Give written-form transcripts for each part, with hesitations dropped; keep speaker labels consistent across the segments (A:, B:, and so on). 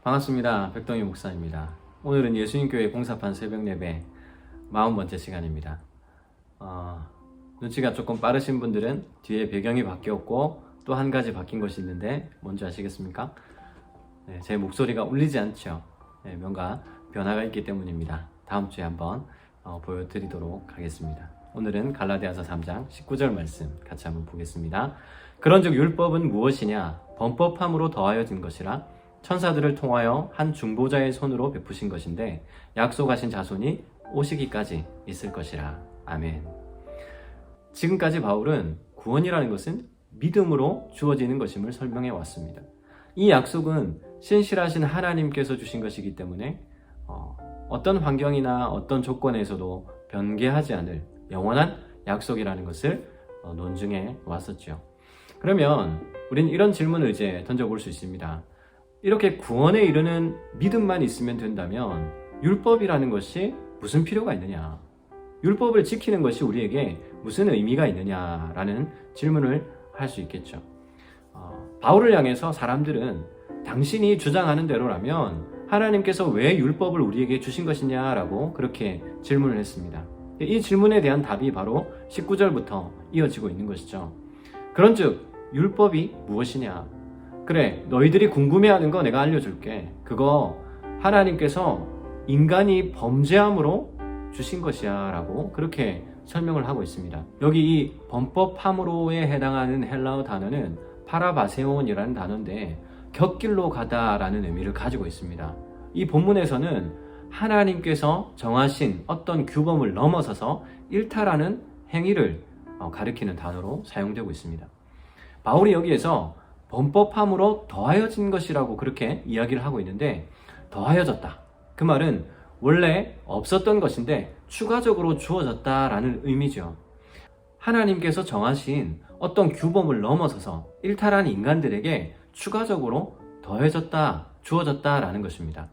A: 반갑습니다. 백동희 목사입니다. 오늘은 예수님교회 봉사판 새벽 예배 40번째 시간입니다. 눈치가 조금 빠르신 분들은 뒤에 배경이 바뀌었고 또 한 가지 바뀐 것이 있는데 뭔지 아시겠습니까? 네, 제 목소리가 울리지 않죠. 네, 뭔가 변화가 있기 때문입니다. 다음 주에 한번 보여드리도록 하겠습니다. 오늘은 갈라디아서 3장 19절 말씀 같이 한번 보겠습니다. 그런즉 율법은 무엇이냐? 범법함으로 더하여진 것이라 천사들을 통하여 한 중보자의 손으로 베푸신 것인데 약속하신 자손이 오시기까지 있을 것이라. 아멘. 지금까지 바울은 구원이라는 것은 믿음으로 주어지는 것임을 설명해 왔습니다. 이 약속은 신실하신 하나님께서 주신 것이기 때문에 어떤 환경이나 어떤 조건에서도 변개하지 않을 영원한 약속이라는 것을 논증해 왔었죠. 그러면 우린 이런 질문을 이제 던져볼 수 있습니다. 이렇게 구원에 이르는 믿음만 있으면 된다면 율법이라는 것이 무슨 필요가 있느냐? 율법을 지키는 것이 우리에게 무슨 의미가 있느냐라는 질문을 할 수 있겠죠. 바울을 향해서 사람들은 당신이 주장하는 대로라면 하나님께서 왜 율법을 우리에게 주신 것이냐라고 그렇게 질문을 했습니다. 이 질문에 대한 답이 바로 19절부터 이어지고 있는 것이죠. 그런즉 율법이 무엇이냐? 그래, 너희들이 궁금해하는 거 내가 알려줄게. 그거 하나님께서 인간이 범죄함으로 주신 것이야 라고 그렇게 설명을 하고 있습니다. 여기 이 범법함으로에 해당하는 헬라어 단어는 파라바세온이라는 단어인데 곁길로 가다라는 의미를 가지고 있습니다. 이 본문에서는 하나님께서 정하신 어떤 규범을 넘어서서 일탈하는 행위를 가리키는 단어로 사용되고 있습니다. 바울이 여기에서 범법함으로 더하여진 것이라고 그렇게 이야기를 하고 있는데 더하여졌다. 그 말은 원래 없었던 것인데 추가적으로 주어졌다라는 의미죠. 하나님께서 정하신 어떤 규범을 넘어서서 일탈한 인간들에게 추가적으로 더해졌다, 주어졌다라는 것입니다.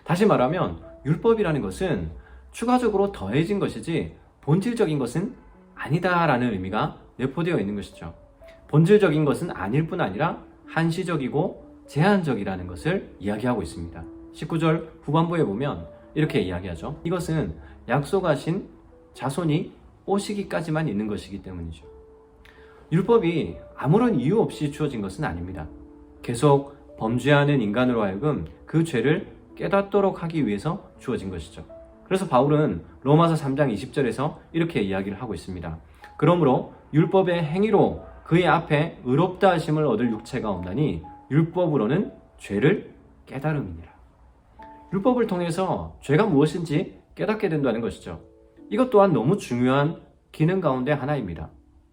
A: 다시 말하면 율법이라는 것은 추가적으로 더해진 것이지 본질적인 것은 아니다라는 의미가 내포되어 있는 것이죠. 본질적인 것은 아닐 뿐 아니라 한시적이고 제한적이라는 것을 이야기하고 있습니다. 19절 후반부에 보면 이렇게 이야기하죠. 이것은 약속하신 자손이 오시기까지만 있는 것이기 때문이죠. 율법이 아무런 이유 없이 주어진 것은 아닙니다. 계속 범죄하는 인간으로 하여금 그 죄를 깨닫도록 하기 위해서 주어진 것이죠. 그래서 바울은 로마서 3장 20절에서 이렇게 이야기를 하고 있습니다. 그러므로 율법의 행위로 그의 앞에 의롭다 하심을 얻을 육체가 없나니 율법으로는 죄를 깨달음이니라. 율법을 통해서 죄가 무엇인지 깨닫게 된다는 것이죠. 이것 또한 너무 중요한 기능 가운데 하나입니다.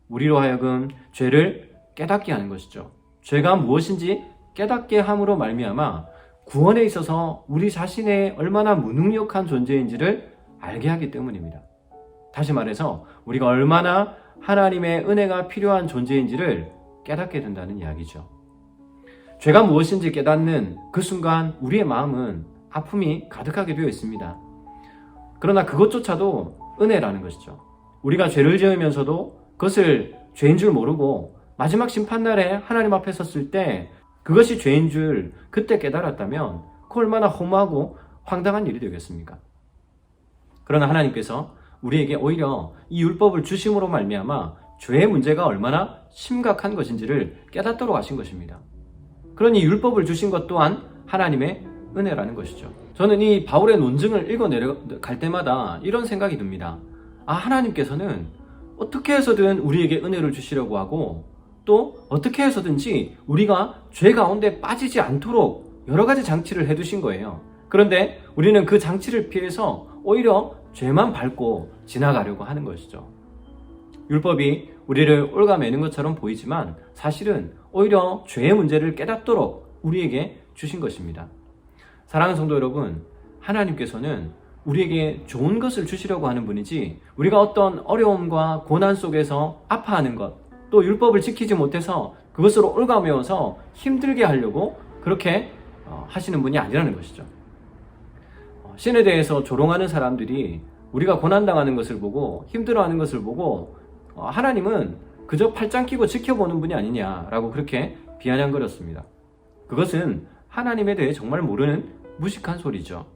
A: 우리로 하여금 죄를 깨닫게 하는 것이죠. 죄가 무엇인지 깨닫게 함으로 말미암아 구원에 있어서 우리 자신의 얼마나 무능력한 존재인지를 알게 하기 때문입니다. 다시 말해서 우리가 얼마나 하나님의 은혜가 필요한 존재인지를 깨닫게 된다는 이야기죠. 죄가 무엇인지 깨닫는 그 순간 우리의 마음은 아픔이 가득하게 되어 있습니다. 그러나 그것조차도 은혜라는 것이죠. 우리가 죄를 지으면서도 그것을 죄인 줄 모르고 마지막 심판날에 하나님 앞에 섰을 때 그것이 죄인 줄 그때 깨달았다면 그 얼마나 허무하고 황당한 일이 되겠습니까? 그러나 하나님께서 우리에게 오히려 이 율법을 주심으로 말미암아 죄의 문제가 얼마나 심각한 것인지를 깨닫도록 하신 것입니다. 그러니 율법을 주신 것 또한 하나님의 은혜라는 것이죠. 저는 이 바울의 논증을 읽어 내려갈 때마다 이런 생각이 듭니다. 하나님께서는 어떻게 해서든 우리에게 은혜를 주시려고 하고 또 어떻게 해서든지 우리가 죄 가운데 빠지지 않도록 여러 가지 장치를 해두신 거예요. 그런데 우리는 그 장치를 피해서 오히려 죄만 밟고 지나가려고 하는 것이죠. 율법이 우리를 올가매는 것처럼 보이지만 사실은 오히려 죄의 문제를 깨닫도록 우리에게 주신 것입니다. 사랑하는 성도 여러분, 하나님께서는 우리에게 좋은 것을 주시려고 하는 분이지 우리가 어떤 어려움과 고난 속에서 아파하는 것, 또 율법을 지키지 못해서 그것으로 올가매어서 힘들게 하려고 그렇게 하시는 분이 아니라는 것이죠. 신에 대해서 조롱하는 사람들이 우리가 고난당하는 것을 보고 힘들어하는 것을 보고 하나님은 그저 팔짱 끼고 지켜보는 분이 아니냐라고 그렇게 비아냥거렸습니다. 그것은 하나님에 대해 정말 모르는 무식한 소리죠.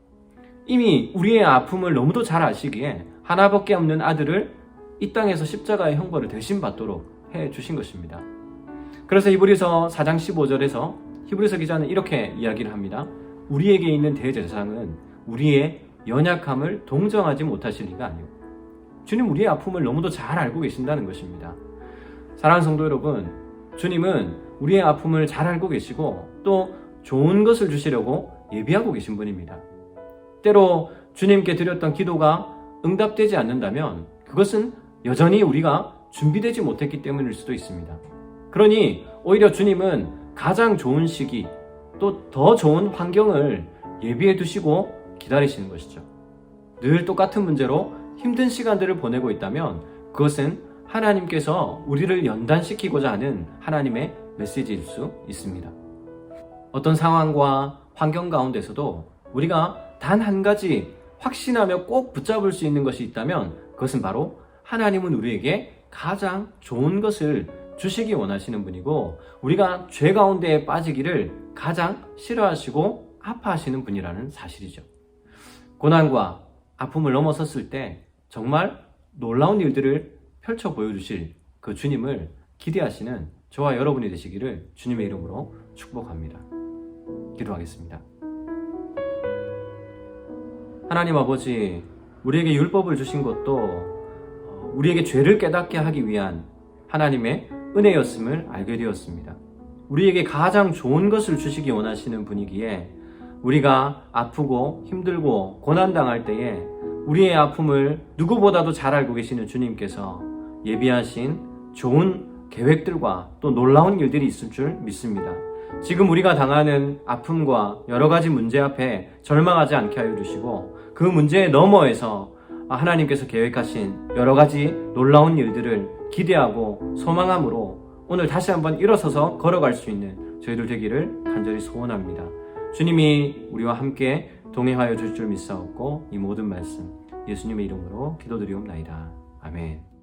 A: 이미 우리의 아픔을 너무도 잘 아시기에 하나밖에 없는 아들을 이 땅에서 십자가의 형벌을 대신 받도록 해주신 것입니다. 그래서 히브리서 4장 15절에서 히브리서 기자는 이렇게 이야기를 합니다. 우리에게 있는 대제사장은 우리의 연약함을 동정하지 못하실 리가 아니오. 주님 우리의 아픔을 너무도 잘 알고 계신다는 것입니다. 사랑하는 성도 여러분, 주님은 우리의 아픔을 잘 알고 계시고 또 좋은 것을 주시려고 예비하고 계신 분입니다. 때로 주님께 드렸던 기도가 응답되지 않는다면 그것은 여전히 우리가 준비되지 못했기 때문일 수도 있습니다. 그러니 오히려 주님은 가장 좋은 시기 또 더 좋은 환경을 예비해 두시고 기다리시는 것이죠. 늘 똑같은 문제로 힘든 시간들을 보내고 있다면 그것은 하나님께서 우리를 연단시키고자 하는 하나님의 메시지일 수 있습니다. 어떤 상황과 환경 가운데서도 우리가 단 한 가지 확신하며 꼭 붙잡을 수 있는 것이 있다면 그것은 바로 하나님은 우리에게 가장 좋은 것을 주시기 원하시는 분이고 우리가 죄 가운데에 빠지기를 가장 싫어하시고 아파하시는 분이라는 사실이죠. 고난과 아픔을 넘어섰을 때 정말 놀라운 일들을 펼쳐 보여주실 그 주님을 기대하시는 저와 여러분이 되시기를 주님의 이름으로 축복합니다. 기도하겠습니다. 하나님 아버지, 우리에게 율법을 주신 것도 우리에게 죄를 깨닫게 하기 위한 하나님의 은혜였음을 알게 되었습니다. 우리에게 가장 좋은 것을 주시기 원하시는 분이기에 우리가 아프고 힘들고 고난당할 때에 우리의 아픔을 누구보다도 잘 알고 계시는 주님께서 예비하신 좋은 계획들과 또 놀라운 일들이 있을 줄 믿습니다. 지금 우리가 당하는 아픔과 여러 가지 문제 앞에 절망하지 않게 하여 주시고 그 문제의 너머에서 하나님께서 계획하신 여러 가지 놀라운 일들을 기대하고 소망함으로 오늘 다시 한번 일어서서 걸어갈 수 있는 저희들 되기를 간절히 소원합니다. 주님이 우리와 함께 동행하여 줄 줄 믿사옵고 이 모든 말씀 예수님의 이름으로 기도드리옵나이다. 아멘.